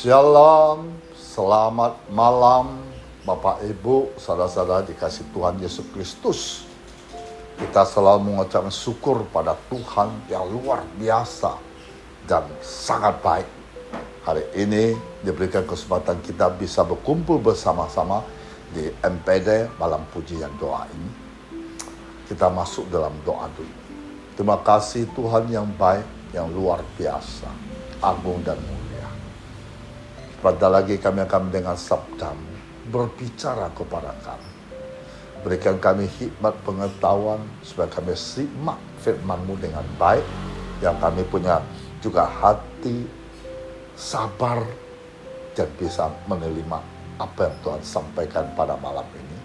Shalom, selamat malam Bapak Ibu, saudara-saudara dikasih Tuhan Yesus Kristus. Kita selalu mengucapkan syukur pada Tuhan yang luar biasa dan sangat baik. Hari ini diberikan kesempatan kita bisa berkumpul bersama-sama di MPD Malam Pujian Doa ini. Kita masuk dalam doa dulu. Terima kasih Tuhan yang baik, yang luar biasa, agung dan mulia. Pada lagi kami akan mendengar sabda-Mu, berbicara kepada kami. Berikan kami hikmat pengetahuan supaya kami simak firman-Mu dengan baik. Yang kami punya juga hati sabar dan bisa menerima apa yang Tuhan sampaikan pada malam ini.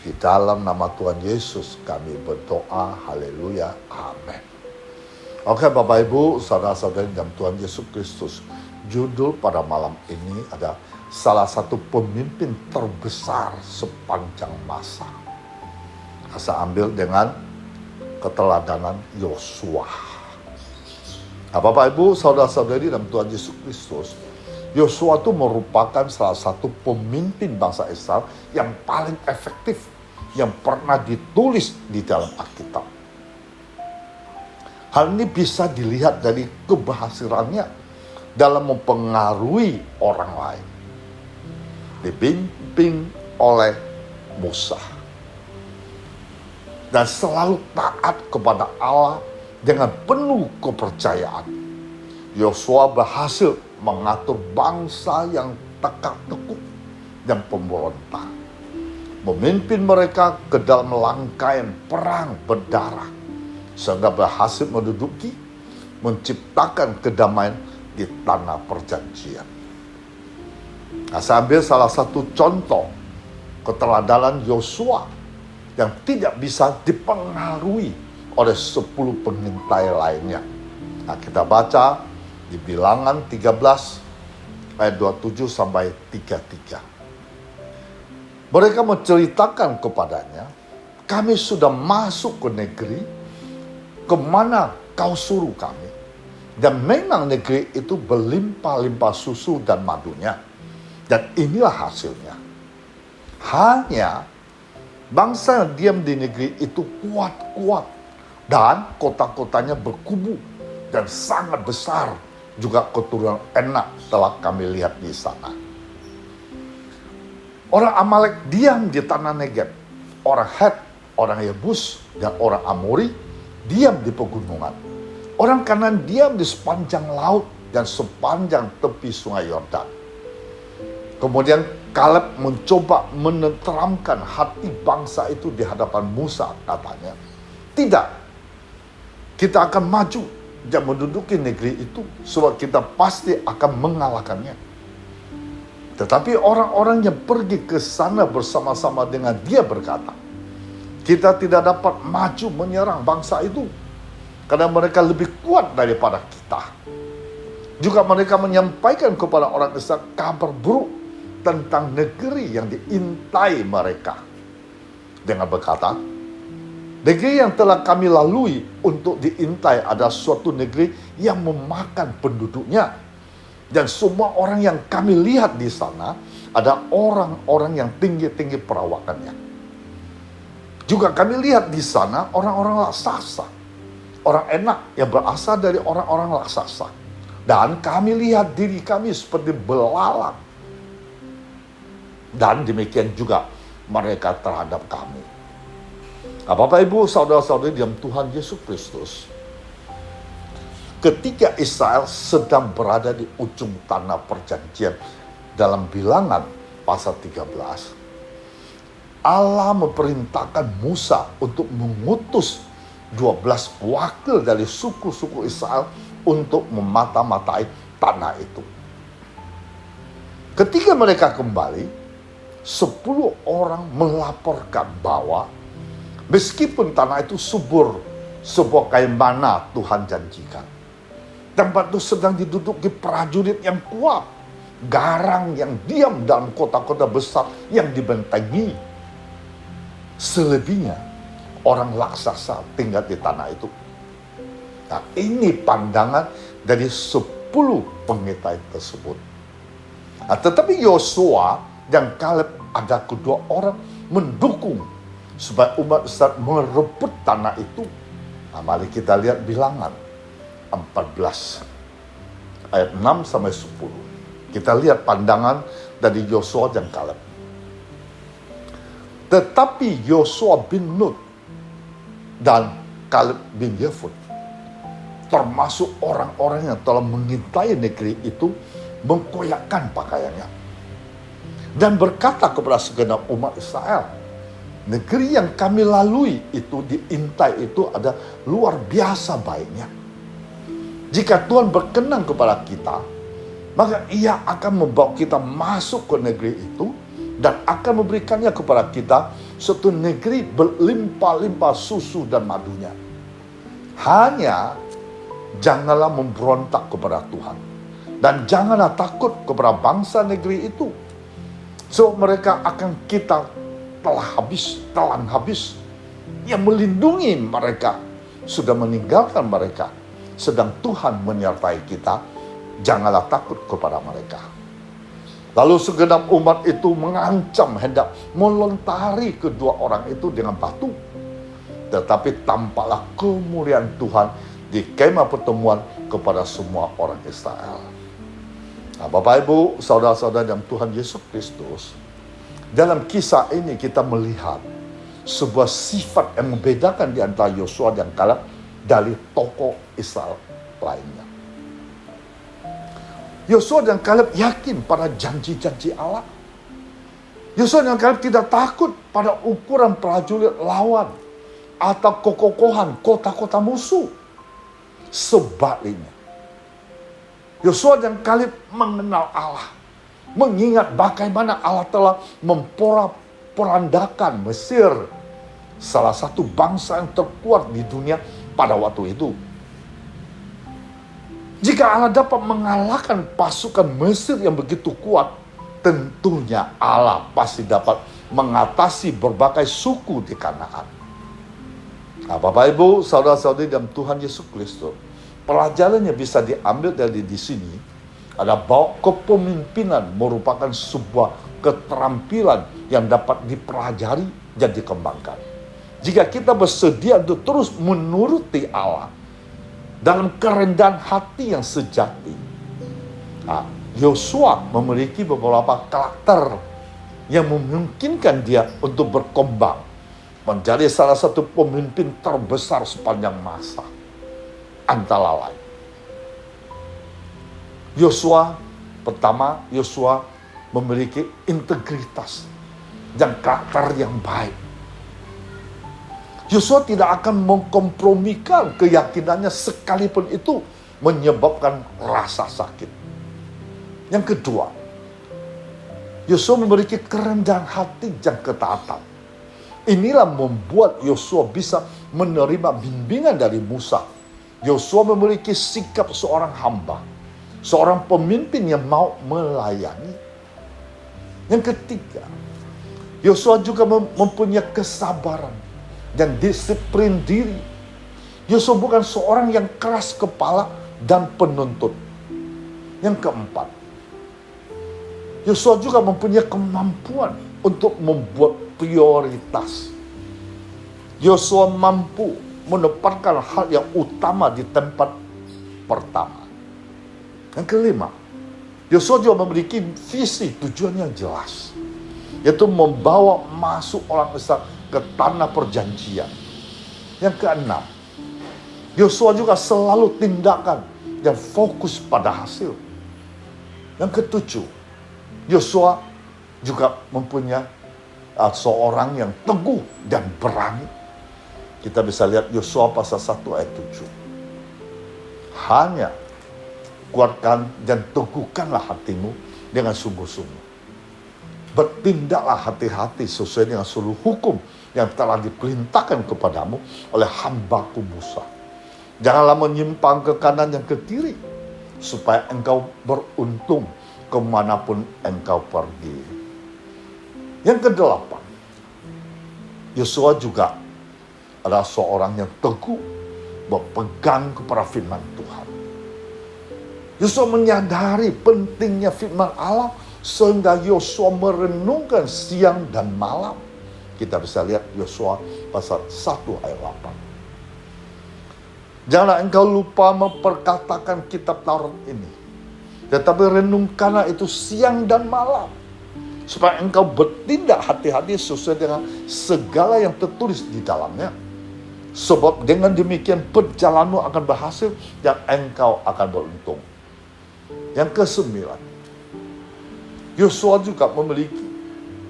Di dalam nama Tuhan Yesus kami berdoa, haleluya, amin. Oke Bapak Ibu, saudara-saudari dalam Tuhan Yesus Kristus. Judul pada malam ini ada salah satu pemimpin terbesar sepanjang masa. Saya ambil dengan keteladanan Yosua. Nah, Bapak Ibu, saudara-saudari dalam Tuhan Yesus Kristus, Yosua itu merupakan salah satu pemimpin bangsa Israel yang paling efektif yang pernah ditulis di dalam Alkitab. Hal ini bisa dilihat dari keberhasilannya dalam mempengaruhi orang lain. Dipimpin oleh Musa. Dan selalu taat kepada Allah dengan penuh kepercayaan. Yosua berhasil mengatur bangsa yang tekak tekuk dan pemberontak. Memimpin mereka ke dalam rangkaian perang berdarah. Sehingga berhasil menciptakan kedamaian di tanah perjanjian. Nah, saya ambil salah satu contoh keteladanan Yosua yang tidak bisa dipengaruhi oleh 10 pengintai lainnya. Nah, kita baca di Bilangan 13 ayat 27 sampai 33. Mereka menceritakan kepadanya, kami sudah masuk ke negeri kemana kau suruh kami. Dan memang negeri itu berlimpah-limpah susu dan madunya. Dan inilah hasilnya. Hanya bangsa yang diam di negeri itu kuat-kuat. Dan kota-kotanya berkubu dan sangat besar. Juga keturunan Enak telah kami lihat di sana. Orang Amalek diam di tanah Negeb. Orang Het, orang Yebus, dan orang Amori diam di pegunungan. Orang Kanan diam di sepanjang laut dan sepanjang tepi sungai Yordan. Kemudian Kaleb mencoba menenteramkan hati bangsa itu di hadapan Musa, katanya. Tidak, kita akan maju dan menduduki negeri itu sebab kita pasti akan mengalahkannya. Tetapi orang-orang yang pergi ke sana bersama-sama dengan dia berkata, kita tidak dapat maju menyerang bangsa itu. Karena mereka lebih kuat daripada kita. Juga mereka menyampaikan kepada orang Israel kabar buruk tentang negeri yang diintai mereka. Dengan berkata, negeri yang telah kami lalui untuk diintai adalah suatu negeri yang memakan penduduknya. Dan semua orang yang kami lihat di sana ada orang-orang yang tinggi-tinggi perawakannya. Juga kami lihat di sana orang-orang raksasa. Orang Enak yang berasal dari orang-orang raksasa. Dan kami lihat diri kami seperti belalang. Dan demikian juga mereka terhadap kami. Nah, Bapak Ibu, saudara-saudari dalam Tuhan Yesus Kristus. Ketika Israel sedang berada di ujung tanah perjanjian dalam Bilangan pasal 13. Allah memerintahkan Musa untuk mengutus 12 wakil dari suku-suku Israel untuk memata-matai tanah itu. Ketika mereka kembali, 10 orang melaporkan bahwa meskipun tanah itu subur, sebuah kain mana Tuhan janjikan. Tempat itu sedang diduduki prajurit yang kuat, garang yang diam dalam kota-kota besar yang dibentengi. Selebihnya orang raksasa tinggal di tanah itu. Nah, ini pandangan dari 10 pengintai tersebut. Tetapi Yosua dan Kaleb ada kedua orang mendukung supaya umat Israel merebut tanah itu. Mari kita lihat Bilangan 14 ayat 6 sampai 10. Kita lihat pandangan dari Yosua dan Kaleb. Tetapi Yosua bin Nun dan Kaleb bin Yefun, termasuk orang-orang yang telah mengintai negeri itu, mengkoyakkan pakaiannya dan berkata kepada segenap umat Israel, negeri yang kami lalui itu, diintai itu, ada luar biasa baiknya. Jika Tuhan berkenan kepada kita, maka Ia akan membawa kita masuk ke negeri itu dan akan memberikannya kepada kita suatu negeri berlimpah-limpah susu dan madunya. Hanya janganlah memberontak kepada Tuhan dan janganlah takut kepada bangsa negeri itu, so mereka akan kita telan habis. Yang melindungi mereka sudah meninggalkan mereka, sedang Tuhan menyertai kita. Janganlah takut kepada mereka. Lalu segenap umat itu mengancam hendak melontari kedua orang itu dengan batu. Tetapi tampaklah kemuliaan Tuhan di kemah pertemuan kepada semua orang Israel. Bapak, Ibu, saudara-saudara dalam Tuhan Yesus Kristus, dalam kisah ini kita melihat sebuah sifat yang membedakan di antara Yosua dan Kaleb dari tokoh Israel lainnya. Yosua dan Kaleb yakin pada janji-janji Allah. Yosua dan Kaleb tidak takut pada ukuran prajurit lawan atau kekokohan kota-kota musuh. Sebaliknya, Yosua dan Kaleb mengenal Allah, mengingat bagaimana Allah telah memporak-porandakan Mesir, salah satu bangsa yang terkuat di dunia pada waktu itu. Jika Allah dapat mengalahkan pasukan Mesir yang begitu kuat, tentunya Allah pasti dapat mengatasi berbagai suku di Kanaan. Bapak, Ibu, saudara-saudari dalam Tuhan Yesus Kristus, pelajarannya bisa diambil dari di sini. Ada bahwa kepemimpinan merupakan sebuah keterampilan yang dapat dipelajari dan dikembangkan. Jika kita bersedia untuk terus menuruti Allah dalam kerendahan hati yang sejati. Yosua memiliki beberapa karakter yang memungkinkan dia untuk berkembang menjadi salah satu pemimpin terbesar sepanjang masa. Antara lain, Pertama, Yosua memiliki integritas dan karakter yang baik. Yosua tidak akan mengkompromikan keyakinannya sekalipun itu menyebabkan rasa sakit. Yang kedua, Yosua memiliki kerendahan hati dan ketaatan. Inilah membuat Yosua bisa menerima bimbingan dari Musa. Yosua memiliki sikap seorang hamba, seorang pemimpin yang mau melayani. Yang ketiga, Yosua juga mempunyai kesabaran dan disiplin diri. Yosua bukan seorang yang keras kepala dan penuntut. Yang keempat, Yosua juga mempunyai kemampuan untuk membuat prioritas. Yosua mampu menempatkan hal yang utama di tempat pertama. Yang kelima, Yosua juga memiliki visi tujuan yang jelas, yaitu membawa masuk orang Israel ke tanah perjanjian. Yang keenam, Yosua juga selalu tindakan yang fokus pada hasil. Yang ketujuh, Yosua juga mempunyai seorang yang teguh dan berani. Kita bisa lihat Yosua pasal 1 ayat 7. Hanya kuatkan dan teguhkanlah hatimu dengan sungguh-sungguh. Bertindaklah hati-hati sesuai dengan seluruh hukum yang telah diperintahkan kepadamu oleh hambaku Musa. Janganlah menyimpang ke kanan dan ke kiri, supaya engkau beruntung kemanapun engkau pergi. Yang kedelapan, Yosua juga adalah seorang yang teguh berpegang kepada firman Tuhan. Yosua menyadari pentingnya firman Allah Sehingga Yosua merenungkan siang dan malam. Kita bisa lihat Yosua pasal 1 ayat 8. Janganlah engkau lupa memperkatakan kitab Taurat ini, tetapi renungkanlah itu siang dan malam, supaya engkau bertindak hati-hati sesuai dengan segala yang tertulis di dalamnya. Sebab dengan demikian perjalananmu akan berhasil dan engkau akan beruntung. Yang kesembilan, Yosua juga memiliki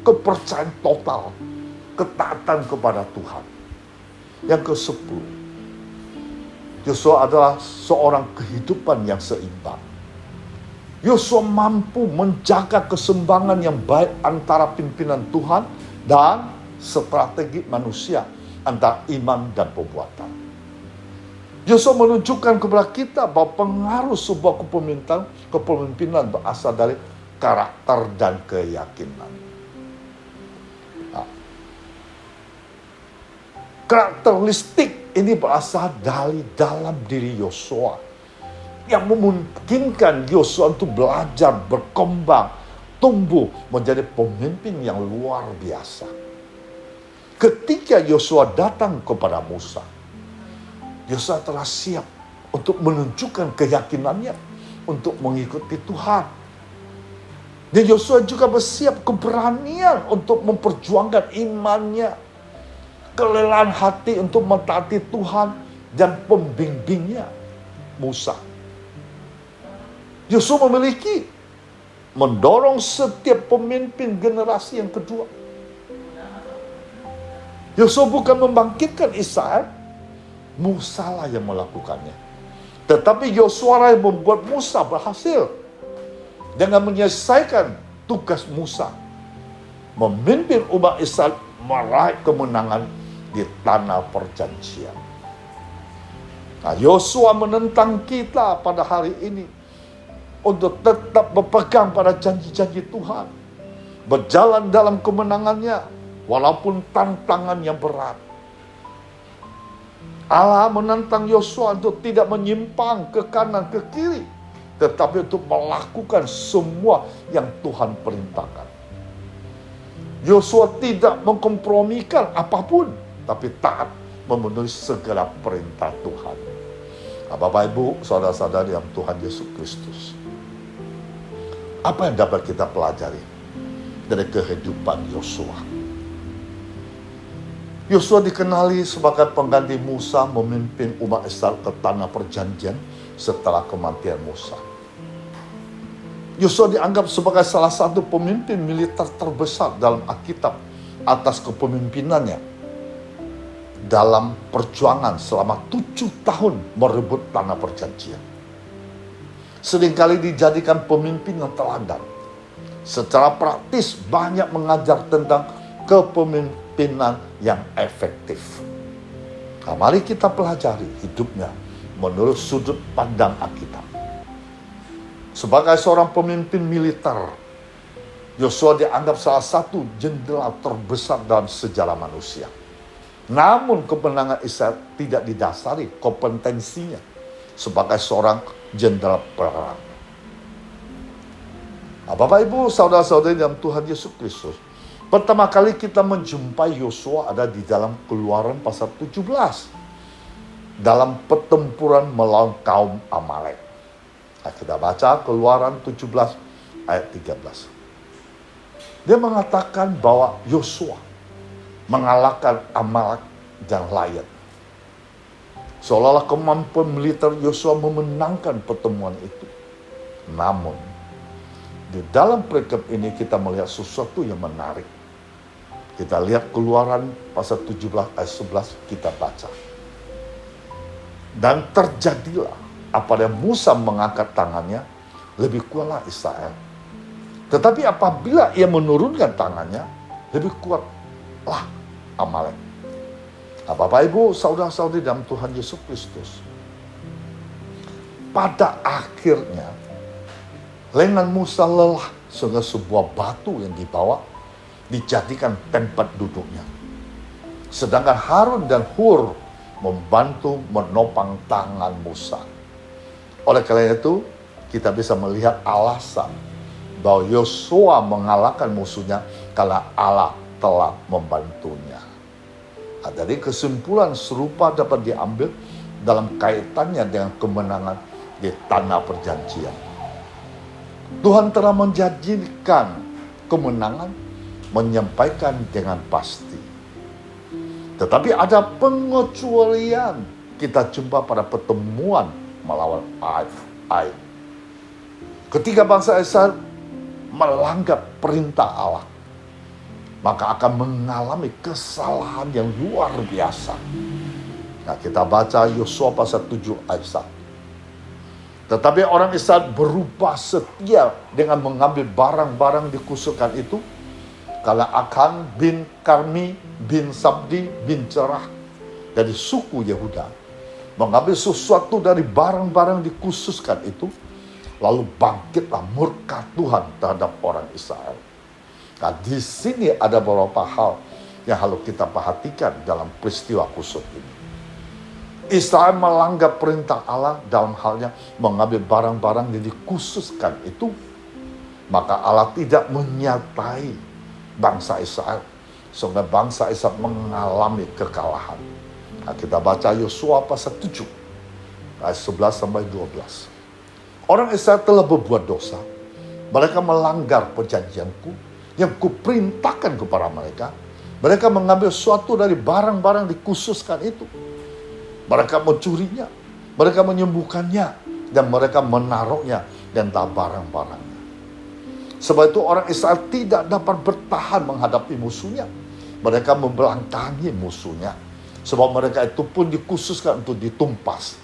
kepercayaan total, ketaatan kepada Tuhan. Yang ke-10, Yosua adalah seorang kehidupan yang seimbang. Yosua mampu menjaga keseimbangan yang baik antara pimpinan Tuhan dan strategi manusia, antara iman dan perbuatan. Yosua menunjukkan kepada kita bahwa pengaruh sebuah kepemimpinan berasal dari karakter dan keyakinan. Karakteristik ini berasal dari dalam diri Yosua, yang memungkinkan Yosua untuk belajar, berkembang, tumbuh menjadi pemimpin yang luar biasa. Ketika Yosua datang kepada Musa, Yosua telah siap untuk menunjukkan keyakinannya untuk mengikuti Tuhan. Dan Yosua juga bersiap keberanian untuk memperjuangkan imannya, kelelahan hati untuk mentaati Tuhan dan pembimbingnya Musa. Yosua mendorong setiap pemimpin generasi yang kedua. Yosua bukan membangkitkan Israel, Musa lah yang melakukannya. Tetapi Yosua lah yang membuat Musa berhasil dengan menyelesaikan tugas Musa, memimpin umat Israel meraih kemenangan di tanah perjanjian. Nah, Yosua menentang kita pada hari ini untuk tetap berpegang pada janji-janji Tuhan, berjalan dalam kemenangannya walaupun tantangan yang berat. Allah menantang Yosua untuk tidak menyimpang ke kanan ke kiri, tetapi untuk melakukan semua yang Tuhan perintahkan. Yosua tidak mengkompromikan apapun, tapi taat memenuhi segala perintah Tuhan. Bapak, Ibu, saudara-saudari yang Tuhan Yesus Kristus, apa yang dapat kita pelajari dari kehidupan Yosua? Yosua dikenali sebagai pengganti Musa memimpin umat Israel ke tanah perjanjian setelah kematian Musa. Yosua dianggap sebagai salah satu pemimpin militer terbesar dalam Alkitab atas kepemimpinannya dalam perjuangan selama 7 tahun merebut tanah perjanjian. Seringkali dijadikan pemimpin yang teladan. Secara praktis banyak mengajar tentang kepemimpinan yang efektif. Nah, mari kita pelajari hidupnya menurut sudut pandang Alkitab. Sebagai seorang pemimpin militer, Yosua dianggap salah satu jenderal terbesar dalam sejarah manusia. Namun kemenangan Israel tidak didasari kompetensinya sebagai seorang jenderal perang. Nah, Bapak, Ibu, saudara-saudari dalam Tuhan Yesus Kristus, pertama kali kita menjumpai Yosua ada di dalam Keluaran pasal 17. Dalam pertempuran melawan kaum Amalek. Nah, kita baca Keluaran 17 ayat 13. Dia mengatakan bahwa Yosua mengalahkan Amalek dan Layat. Seolah-olah kemampuan militer Yosua memenangkan pertemuan itu. Namun, di dalam perikop ini kita melihat sesuatu yang menarik. Kita lihat Keluaran pasal 17 ayat 11, kita baca. Dan terjadilah apabila Musa mengangkat tangannya, lebih kuatlah Israel. Tetapi apabila ia menurunkan tangannya, lebih kuatlah Amalek. Nah, Bapak, Ibu, saudara-saudari dalam Tuhan Yesus Kristus, pada akhirnya lengan Musa lelah sehingga sebuah batu yang dibawa dijadikan tempat duduknya. Sedangkan Harun dan Hur membantu menopang tangan Musa. Oleh karena itu, kita bisa melihat alasan bahwa Yosua mengalahkan musuhnya karena Allah telah membantunya. Nah, dari kesimpulan serupa dapat diambil dalam kaitannya dengan kemenangan di tanah perjanjian. Tuhan telah menjanjikan kemenangan, menyampaikan dengan pasti. Tetapi ada pengecualian kita jumpa pada pertemuan melawan Ai. Ketika bangsa Israel melanggar perintah Allah, maka akan mengalami kesalahan yang luar biasa. Nah, kita baca Yosua pasal 7 ayat 1. Tetapi orang Israel berubah setia dengan mengambil barang-barang dikhususkan itu, karena Akan bin Karmi bin Sabdi bin Cerah dari suku Yehuda mengambil sesuatu dari barang-barang dikhususkan itu, lalu bangkitlah murka Tuhan terhadap orang Israel. Nah, di sini ada beberapa hal yang harus kita perhatikan dalam peristiwa khusus ini. Israel melanggar perintah Allah dalam halnya mengambil barang-barang yang dikhususkan itu, maka Allah tidak menyertai bangsa Israel, sehingga bangsa Israel mengalami kekalahan. Nah, kita baca Yosua pasal 7 ayat 11 sampai 12. Orang Israel telah berbuat dosa, mereka melanggar perjanjianku yang kuperintahkan kepada mereka. Mereka mengambil suatu dari barang-barang dikhususkan itu. Mereka mencurinya, mereka menyembuhkannya, dan mereka menaruhnya di antara barang-barangnya. Sebab itu orang Israel tidak dapat bertahan menghadapi musuhnya. Mereka membelakangi musuhnya. Sebab mereka itu pun dikhususkan untuk ditumpas.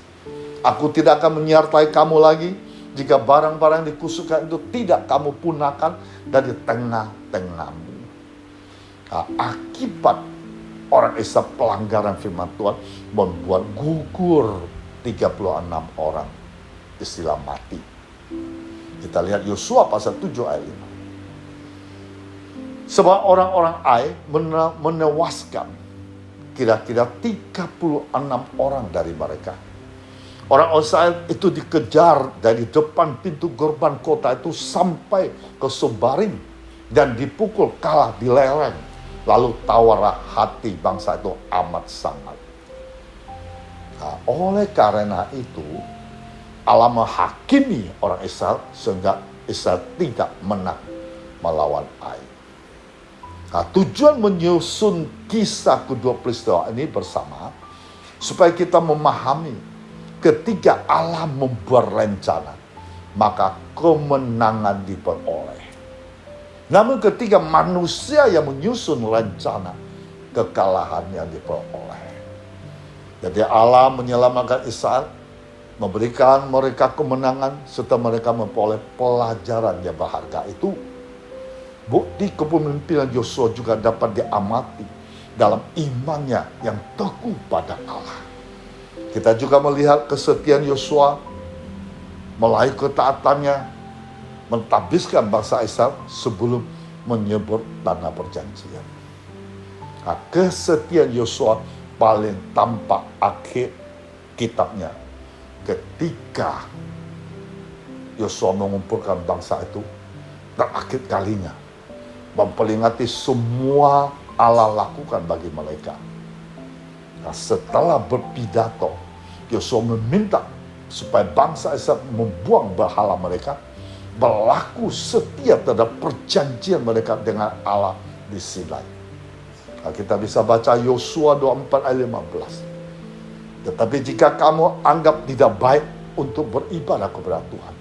Aku tidak akan menyertai kamu lagi jika barang-barang dikhususkan itu tidak kamu punahkan dari tengah-tengahmu. Nah, akibat orang Israel pelanggaran firman Tuhan membuat gugur 36 orang, istilah mati. Kita lihat Yosua pasal 7 ayat 5. Sebab orang-orang Ai menewaskan kira-kira 36 orang dari mereka. Orang Israel itu dikejar dari depan pintu gerbang kota itu sampai ke Sobarim dan dipukul kalah di lereng. Lalu tawarlah hati bangsa itu amat sangat. Nah, oleh karena itu Allah menghakimi orang Israel sehingga Israel tidak menang melawan Ai. Nah, tujuan menyusun kisah kedua peristiwa ini bersama supaya kita memahami ketika Allah membuat rencana, maka kemenangan diperoleh. Namun ketika manusia yang menyusun rencana, kekalahannya diperoleh. Jadi Allah menyelamatkan Israel, memberikan mereka kemenangan, serta mereka memperoleh pelajaran yang berharga itu. Bukti kepemimpinan Yosua juga dapat diamati dalam imannya yang teguh pada Allah. Kita juga melihat kesetiaan Yosua, melalui ketaatannya, mentahbiskan bangsa Israel sebelum menyebut tanah perjanjian. Nah, kesetiaan Yosua paling tampak akhir kitabnya ketika Yosua mengumpulkan bangsa itu terakhir kalinya, memperingati semua Allah lakukan bagi mereka. Nah, setelah berpidato, Yosua meminta supaya bangsa Israel membuang berhala mereka, berlaku setia terhadap perjanjian mereka dengan Allah di Sinai. Nah, kita bisa baca Yosua 24 ayat 15. Tetapi jika kamu anggap tidak baik untuk beribadah kepada Tuhan,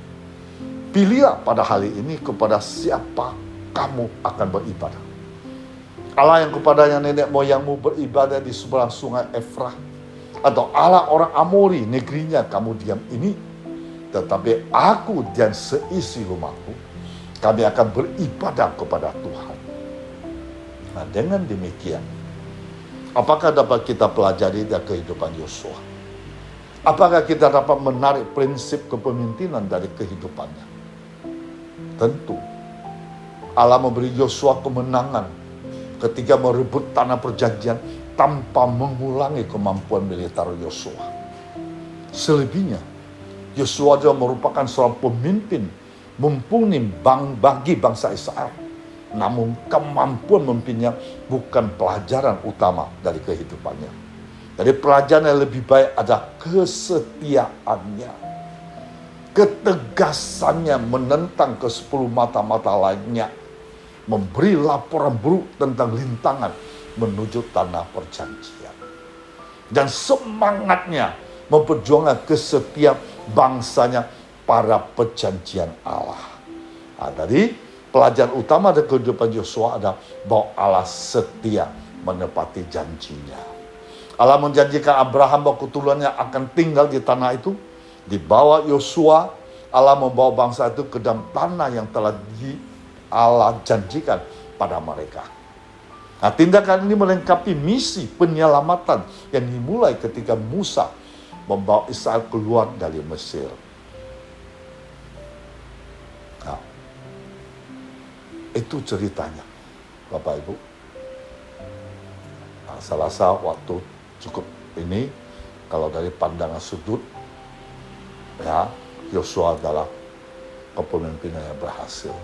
pilihlah pada hari ini kepada siapa kamu akan beribadah. Allah yang kepadanya nenek moyangmu beribadah di seberang sungai Efrah, atau Allah orang Amori negerinya kamu diam ini. Tetapi aku dan seisi rumahku, kami akan beribadah kepada Tuhan. Nah, dengan demikian, apakah dapat kita pelajari dari kehidupan Yosua? Apakah kita dapat menarik prinsip kepemimpinan dari kehidupannya? Tentu, Allah memberi Yosua kemenangan ketika merebut tanah perjanjian tanpa mengulangi kemampuan militer Yosua. Selebihnya, Yosua juga merupakan seorang pemimpin mumpuni bagi bangsa Israel. Namun kemampuan memimpinnya bukan pelajaran utama dari kehidupannya. Jadi pelajaran yang lebih baik adalah kesetiaannya, ketegasannya menentang ke-10 mata-mata lainnya, memberi laporan buruk tentang rintangan menuju tanah perjanjian. Dan semangatnya memperjuangkan ke setiap bangsanya para perjanjian Allah. Nah, dari pelajaran utama dari kehidupan Yosua adalah bahwa Allah setia menepati janjinya. Allah menjanjikan Abraham bahwa keturunannya akan tinggal di tanah itu. Di bawah Yosua, Allah membawa bangsa itu ke dalam tanah yang telah Allah janjikan pada mereka. Nah, tindakan ini melengkapi misi penyelamatan yang dimulai ketika Musa membawa Israel keluar dari Mesir. Nah, itu ceritanya, Bapak Ibu. Nah, saya rasa waktu cukup ini, kalau dari pandangan sudut, ya, Yosua adalah kepemimpinan yang berhasil.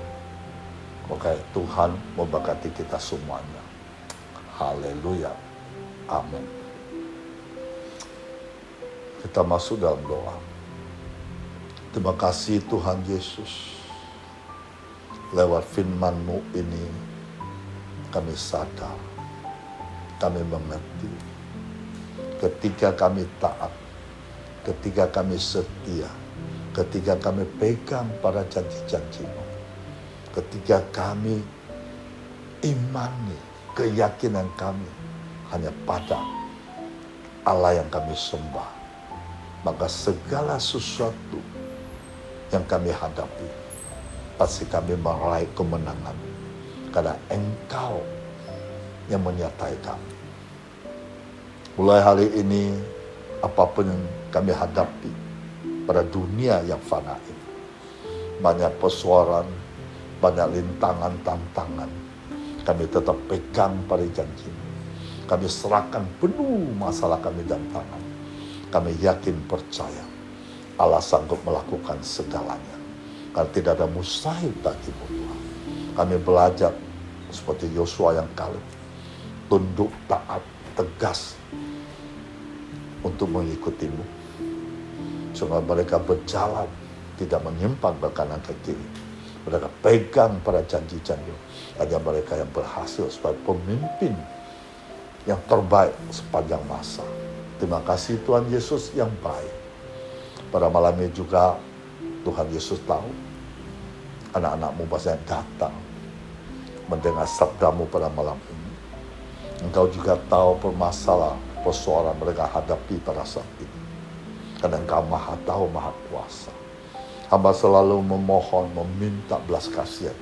Oke, Tuhan memberkati kita semuanya. Haleluya. Amin. Kita masuk dalam doa. Terima kasih Tuhan Yesus. Lewat firman-Mu ini kami sadar, kami mengerti. Ketika kami taat, ketika kami setia, ketika kami pegang pada janji-janji-Mu, ketika kami imani keyakinan kami hanya pada Allah yang kami sembah, maka segala sesuatu yang kami hadapi pasti kami meraih kemenangan, karena Engkau yang menyertai kami. Mulai hari ini, apapun yang kami hadapi pada dunia yang fana ini, banyak persoalan, banyak rintangan, tantangan, kami tetap pegang pada janji-Mu. Kami serahkan penuh masalah kami dan tangan. Kami yakin percaya Allah sanggup melakukan segalanya. Karena tidak ada mustahil bagi-Mu, Tuhan. Kami belajar seperti Yosua yang Kaleb, tunduk, taat, tegas untuk mengikuti-Mu. Sehingga mereka berjalan, tidak menyimpang ke kanan ke kiri. Mereka pegang pada janji-janji. Hanya mereka yang berhasil sebagai pemimpin yang terbaik sepanjang masa. Terima kasih Tuhan Yesus yang baik. Pada malam ini juga Tuhan Yesus tahu anak-anak-Mu pasti datang mendengar sabda-Mu pada malam ini. Engkau juga tahu persoalan mereka hadapi pada saat ini. Karena Engkau Maha Tahu, Maha Kuasa. Hamba selalu memohon, meminta belas kasihan.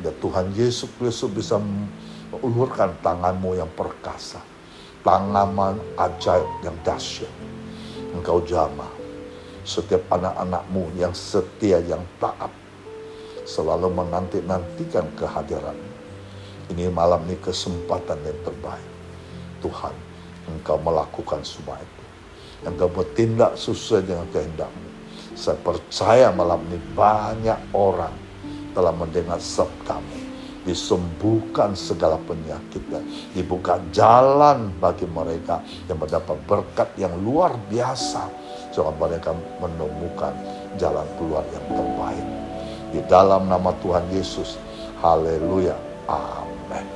Dan Tuhan Yesus Kristus bisa mengulurkan tangan-Mu yang perkasa. Tangan ajaib yang dahsyat. Engkau jamah setiap anak-anak-Mu yang setia, yang taat. Selalu menanti-nantikan kehadiran-Mu. Ini malam ini kesempatan yang terbaik. Tuhan, Engkau melakukan semua itu. Engkau bertindak sesuai dengan kehendak-Mu. Saya percaya malam ini banyak orang telah mendengar sabda-Mu, disembuhkan segala penyakitnya, dibuka jalan bagi mereka yang mendapat berkat yang luar biasa, sehingga mereka menemukan jalan keluar yang terbaik. Di dalam nama Tuhan Yesus, haleluya, amin.